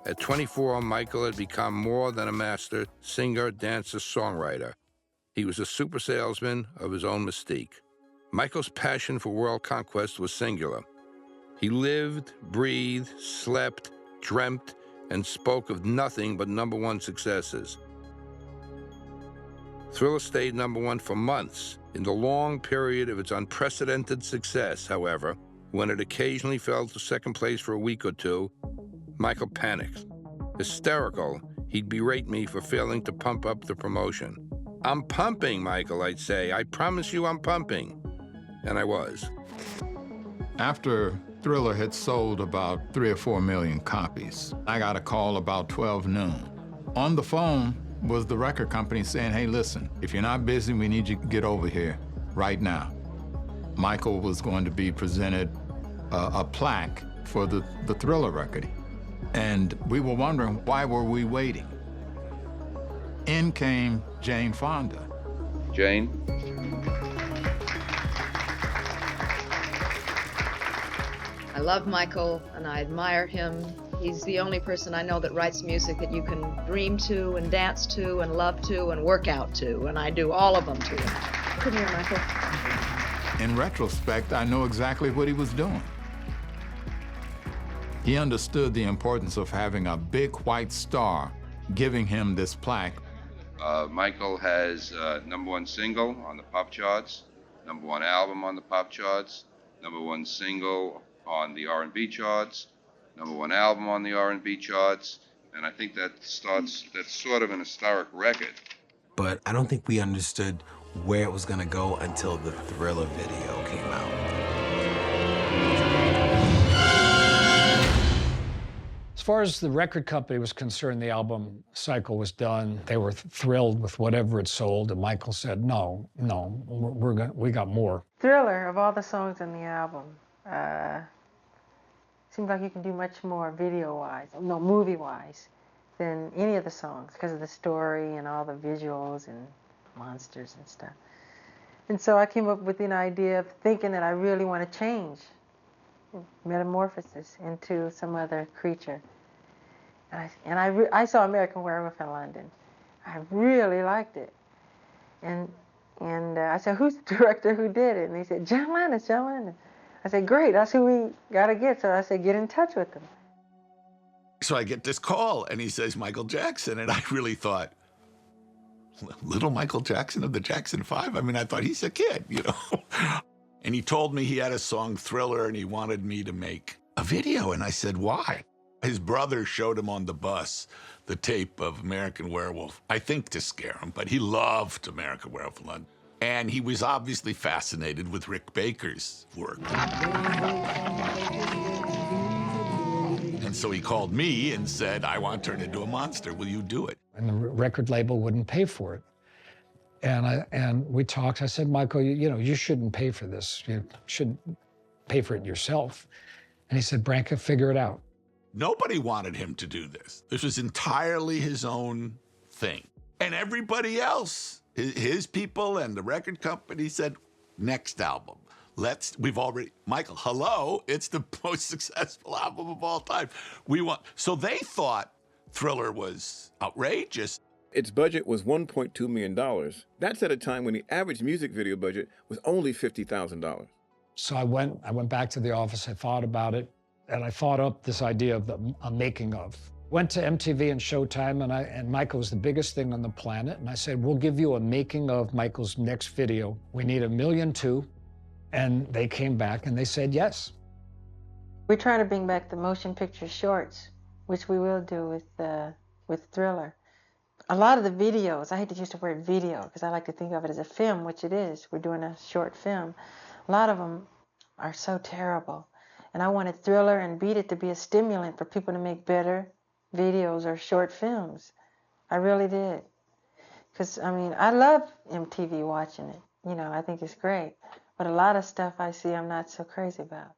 At 24, Michael had become more than a master singer, dancer, songwriter. He was a super salesman of his own mystique. Michael's passion for world conquest was singular. He lived, breathed, slept, dreamt, and spoke of nothing but #1 successes. Thriller stayed #1 for months. In the long period of its unprecedented success, however, when it occasionally fell to second place for a week or two, Michael panicked. Hysterical, he'd berate me for failing to pump up the promotion. "I'm pumping, Michael," I'd say. "I promise you I'm pumping." And I was. After Thriller had sold about 3 or 4 million copies, I got a call about 12 noon. On the phone was the record company saying, "Hey, listen, if you're not busy, we need you to get over here right now." Michael was going to be presented a plaque for the Thriller record. And we were wondering, why were we waiting? In came Jane Fonda. Jane? I love Michael and I admire him. He's the only person I know that writes music that you can dream to and dance to and love to and work out to, and I do all of them to him. Come here, Michael. In retrospect, I know exactly what he was doing. He understood the importance of having a big white star giving him this plaque. Michael has #1 single on the pop charts, #1 album on the pop charts, #1 single on the R&B charts, #1 album on the R&B charts, and I think that's sort of an historic record. But I don't think we understood where it was gonna go until the Thriller video came out. As far as the record company was concerned, the album cycle was done. They were thrilled with whatever it sold, and Michael said, no, we got more. Thriller, of all the songs on the album, seems like you can do much more video-wise, no, movie-wise, than any of the songs because of the story and all the visuals and monsters and stuff. And so I came up with an idea of thinking that I really want to change, metamorphosis into some other creature. And I saw American Werewolf in London. I really liked it. And I said, "Who's the director who did it?" And he said, John Landis. I said, "Great, that's who we got to get." So I said, "Get in touch with him." So I get this call, and he says Michael Jackson, and I really thought, little Michael Jackson of the Jackson 5? I mean, I thought he's a kid, you know? And he told me he had a song, Thriller, and he wanted me to make a video, and I said, why? His brother showed him on the bus the tape of American Werewolf, I think to scare him, but he loved American Werewolf in London. And he was obviously fascinated with Rick Baker's work. And so he called me and said, "I want to turn into a monster. Will you do it?" And the record label wouldn't pay for it. And we talked. I said, "Michael, you shouldn't pay for this. You should pay for it yourself." And he said, "Branca, figure it out." Nobody wanted him to do this. This was entirely his own thing. And everybody else, his people and the record company said, "Next album. Michael, hello, it's the most successful album of all time. So they thought Thriller was outrageous. Its budget was $1.2 million. That's at a time when the average music video budget was only $50,000. So I went back to the office, I thought about it, and I thought up this idea of a making of. Went to MTV and Showtime, and Michael was the biggest thing on the planet, and I said, "We'll give you a making of Michael's next video. We need $1.2 million." And they came back and they said yes. We're trying to bring back the motion picture shorts, which we will do with Thriller. A lot of the videos, I hate to use the word video because I like to think of it as a film, which it is. We're doing a short film. A lot of them are so terrible. And I wanted Thriller and Beat It to be a stimulant for people to make better videos or short films. I really did. Because, I mean, I love MTV watching it. I think it's great. But a lot of stuff I see I'm not so crazy about.